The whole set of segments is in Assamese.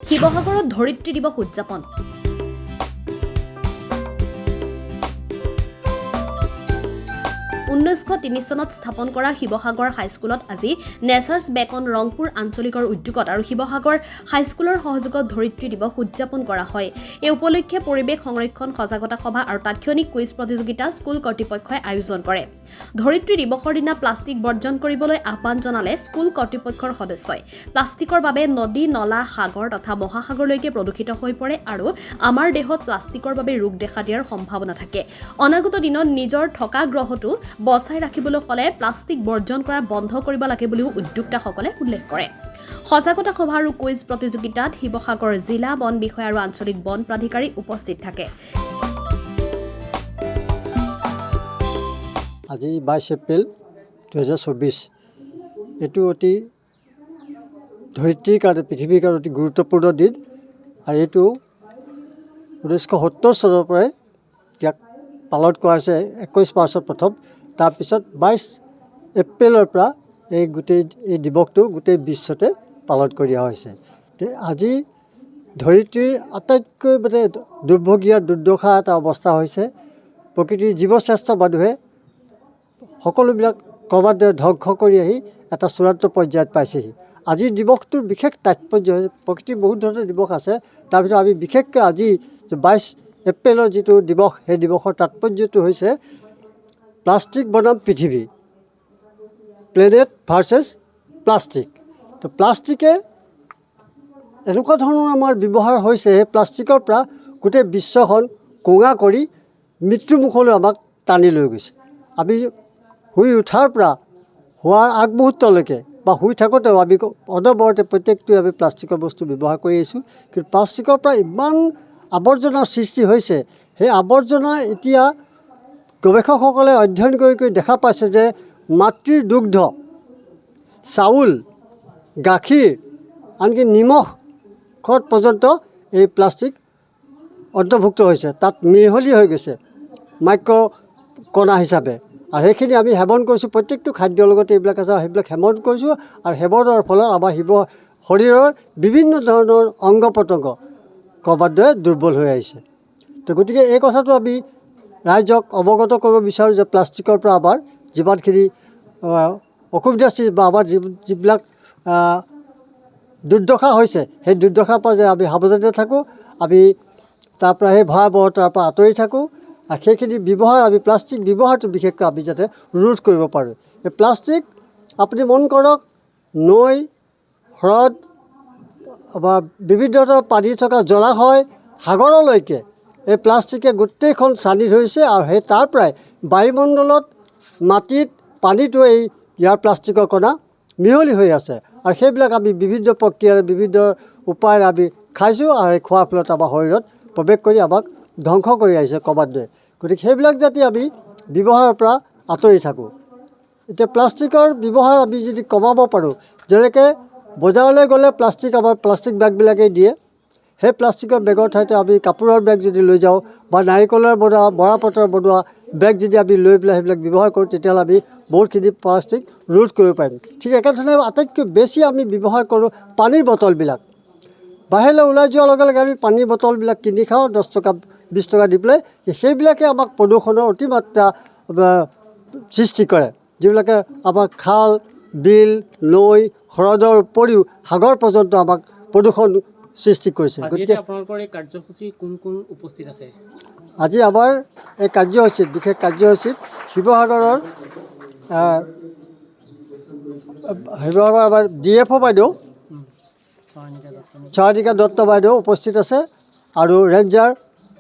শিৱসাগৰত ধৰিত্ৰী দিৱস উদযাপন। চনত স্থাপন কৰা শিৱসাগৰ হাইস্কুলত আজি নেচাৰ্ছ বেকন ৰংপুৰ আঞ্চলিকৰ উদ্যোগত আৰু শিৱসাগৰ হাইস্কুলৰ সহযোগত ধৰিত্ৰী দিৱস উদযাপন কৰা হয়। এই উপলক্ষে পৰিৱেশ সংৰক্ষণ সজাগতা সভা আৰু তাৎক্ষণিক কুইজ প্ৰতিযোগিতা স্কুল কৰ্তৃপক্ষই আয়োজন কৰে। ধৰিত্ৰী দিৱসৰ দিনা প্লাষ্টিক বৰ্জন কৰিবলৈ আহ্বান জনালে স্কুল কৰ্তৃপক্ষৰ সদস্যই। প্লাষ্টিকৰ বাবে নদী, নলা, সাগৰ তথা মহাসাগৰলৈকে প্ৰদূষিত হৈ পৰে আৰু আমাৰ দেহত প্লাষ্টিকৰ বাবে ৰোগ দেখা দিয়াৰ সম্ভাৱনা থাকে। অনাগত দিনত নিজৰ থকা গ্ৰহটো বচাই ৰাখিবলৈ হ'লে প্লাষ্টিক বৰ্জন কৰা বন্ধ কৰিব লাগে বুলিও উদ্যোক্তাসকলে উল্লেখ কৰে। সজাগতা সভা আৰু কুইজ প্ৰতিযোগিতাত শিৱসাগৰ জিলা বন বিষয়া আৰু আঞ্চলিক বন প্ৰাধিকাৰী উপস্থিত থাকে। আজি 22 এপ্ৰিল 2024 এইটো অতি ধৰিত্ৰীৰ কাৰণে পৃথিৱীৰ কাৰণে অতি গুৰুত্বপূৰ্ণ দিন আৰু এইটো 1970 চনৰ পৰাই ইয়াক পালন কৰা হৈছে 21 মাৰ্চত প্ৰথম, তাৰপিছত 22 এপ্ৰিলৰ পৰা এই দিৱসটো গোটেই বিশ্বতে পালন কৰি অহা হৈছে। আজি ধৰিত্ৰীৰ আটাইতকৈ দুৰ্ভগীয়া দুৰ্দশা এটা অৱস্থা হৈছে। প্ৰকৃতিৰ জীৱশ্ৰেষ্ঠ মানুহে সকলোবিলাক ক্ৰমান্বয়ে ধ্বংস কৰি আহি এটা চূড়ান্ত পৰ্যায়ত পাইছেহি। আজিৰ দিৱসটোৰ বিশেষ তাৎপৰ্য হৈছে, প্ৰকৃতিৰ বহুত ধৰণৰ দিৱস আছে, তাৰ ভিতৰত আমি বিশেষকৈ আজি 22 এপ্ৰিলৰ যিটো দিৱস, সেই দিৱসৰ তাৎপৰ্যটো হৈছে প্লাষ্টিক বনাম পৃথিৱী, প্লেনেট ভাৰ্চেছ প্লাষ্টিক। তো প্লাষ্টিকে এনেকুৱা ধৰণৰ আমাৰ ব্যৱহাৰ হৈছে, সেই প্লাষ্টিকৰ পৰা গোটেই বিশ্বখন কোঙা কৰি মৃত্যুমুখলৈ আমাক টানি লৈ গৈছে। আমি শুই উঠাৰ পৰা হোৱাৰ আগমুহূৰ্তলৈকে বা শুই থাকোঁতেও আমি অনবৰতে প্ৰত্যেকটোৱে আমি প্লাষ্টিকৰ বস্তু ব্যৱহাৰ কৰি আহিছোঁ। কিন্তু প্লাষ্টিকৰ পৰা ইমান আৱৰ্জনাৰ সৃষ্টি হৈছে, সেই আৱৰ্জনা এতিয়া গৱেষকসকলে অধ্যয়ন কৰি দেখা পাইছে যে মাতৃৰ দুগ্ধ, চাউল, গাখীৰ, আনকি নিমখত পৰ্যন্ত এই প্লাষ্টিক অন্তৰ্ভুক্ত হৈছে। তাত মিহলি হৈ গৈছে মাইক্ৰ' কণা হিচাপে, আৰু সেইখিনি আমি সেৱন কৰিছোঁ। প্ৰত্যেকটো খাদ্যৰ লগতে এইবিলাক আছে, সেইবিলাক সেৱন কৰিছোঁ আৰু সেৱনৰ ফলত আমাৰ শৰীৰৰ বিভিন্ন ধৰণৰ অংগ প্ৰত্যংগ ক্ৰমান্বয়ে দুৰ্বল হৈ আহিছে। তো গতিকে এই কথাটো আমি ৰাইজক অৱগত কৰিব বিচাৰোঁ যে প্লাষ্টিকৰ পৰা আমাৰ যিমানখিনি অসুবিধা সৃষ্টি বা আমাৰ যিবিলাক দুৰ্দশা হৈছে, সেই দুৰ্দশাৰ পৰা যে আমি সাৱধানে থাকোঁ, আমি তাৰ পৰা সেই ভয়াৱহতাৰ পৰা আঁতৰি থাকোঁ আৰু সেইখিনি ব্যৱহাৰ, আমি প্লাষ্টিক ব্যৱহাৰটো বিশেষকৈ আমি যাতে ৰোধ কৰিব পাৰোঁ। এই প্লাষ্টিক আপুনি মন কৰক, নৈ, হ্ৰদ বা বিভিন্ন ধৰণৰ পানী থকা জলাশয়, সাগৰলৈকে এই প্লাষ্টিকে গোটেইখন চানি ধৰিছে আৰু সেই তাৰ পৰাই বায়ুমণ্ডলত, মাটিত, পানীতো ইয়াৰ প্লাষ্টিকৰ কণা মিহলি হৈ আছে আৰু সেইবিলাক আমি বিভিন্ন প্ৰক্ৰিয়াৰে বিভিন্ন উপায়েৰে আমি খাইছোঁ আৰু সেই খোৱাৰ ফলত আমাৰ শৰীৰত প্ৰৱেশ কৰি আমাক ধ্বংস কৰি আহিছে ক্ৰমান্বয়ে। গতিকে সেইবিলাক যাতে আমি ব্যৱহাৰৰ পৰা আঁতৰি থাকোঁ। এতিয়া প্লাষ্টিকৰ ব্যৱহাৰ আমি যদি কমাব পাৰোঁ, যেনেকৈ বজাৰলৈ গ'লে আমাৰ প্লাষ্টিক বেগবিলাকেই দিয়ে, সেই প্লাষ্টিকৰ বেগৰ ঠাইতে আমি কাপোৰৰ বেগ যদি লৈ যাওঁ বা নাৰিকলৰ বনোৱা, মৰাপাটৰ বনোৱা বেগ যদি আমি লৈ পেলাই সেইবিলাক ব্যৱহাৰ কৰোঁ, তেতিয়াহ'লে আমি বহুতখিনি প্লাষ্টিক ৰোধ কৰিব পাৰিম। ঠিক একেধৰণে আটাইতকৈ বেছি আমি ব্যৱহাৰ কৰোঁ পানীৰ বটলবিলাক। বাহিৰলৈ ওলাই যোৱাৰ লগে লগে আমি পানীৰ বটলবিলাক কিনি খাওঁ 10 টকা 20 টকা দি পেলাই। সেইবিলাকে আমাক প্ৰদূষণৰ অতিমাত্ৰা সৃষ্টি কৰে, যিবিলাকে আমাক খাল, বিল, নৈ, হ্ৰদৰ উপৰিও সাগৰ পৰ্যন্ত আমাক প্ৰদূষণ সৃষ্টি কৰিছে। গতিকে আপোনালোকৰ এই কাৰ্যসূচী কোন কোন উপস্থিত আছে? আজি আমাৰ এই কাৰ্যসূচীত, বিশেষ কাৰ্যসূচীত শিৱসাগৰৰ আমাৰ DFO বাইদেউ চয়নিকা দত্ত বাইদেউ উপস্থিত আছে আৰু ৰেঞ্জাৰ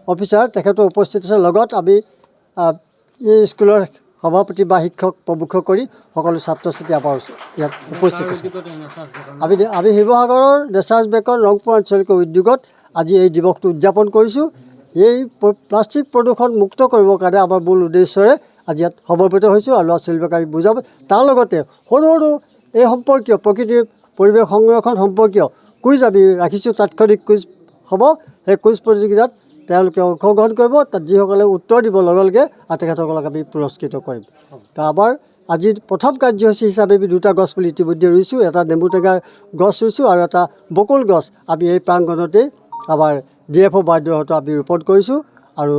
অফিচাৰ তেখেতো উপস্থিত আছে। লগত আমি এই স্কুলৰ সভাপতি বা শিক্ষক প্ৰমুখ কৰি সকলো ছাত্ৰ ছাত্ৰী আমাৰ ইয়াত উপস্থিত আছে। আমি শিৱসাগৰৰ নেচাৰ্ছ বেকন ৰংপুৰ আঞ্চলিক উদ্যোগত আজি এই দিৱসটো উদযাপন কৰিছোঁ। এই প্লাষ্টিক প্ৰদূষণ মুক্ত কৰিবৰ কাৰণে আমাৰ মূল উদ্দেশ্যৰে আজি ইয়াত সমবেত হৈছোঁ আৰু ল'ৰা ছোৱালীবিলাকক আমি বুজাব। তাৰ লগতে সৰু সৰু এই সম্পৰ্কীয় প্ৰকৃতিৰ পৰিৱেশ সংৰক্ষণ সম্পৰ্কীয় কুইজ আমি ৰাখিছোঁ, তাৎক্ষণিক কুইজ হ'ব। সেই কুইজ প্ৰতিযোগিতাত তেওঁলোকে অংশগ্ৰহণ কৰিব, তাত যিসকলে উত্তৰ দিব লগে লগে আৰু তেখেতসকলক আমি পুৰস্কৃত কৰিম। তো আমাৰ আজিৰ প্ৰথম কাৰ্যসূচী হিচাপে আমি 2টা গছপুলি ইতিমধ্যে ৰুইছোঁ, এটা নেমু টেঙাৰ গছ ৰুইছোঁ আৰু এটা বকুল গছ আমি এই প্ৰাংগণতেই আমাৰ DFO বাইদেউহঁতো আমি ৰোপণ কৰিছোঁ। আৰু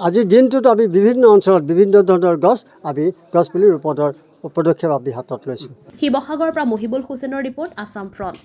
আজিৰ দিনটোত আমি বিভিন্ন অঞ্চলত বিভিন্ন ধৰণৰ গছ আমি গছপুলি ৰোপণৰ পদক্ষেপ আমি হাতত লৈছোঁ। শিৱসাগৰৰ পৰা মহিবুল হুছেইনৰ ৰিপৰ্ট, আছাম ফ্ৰণ্ট।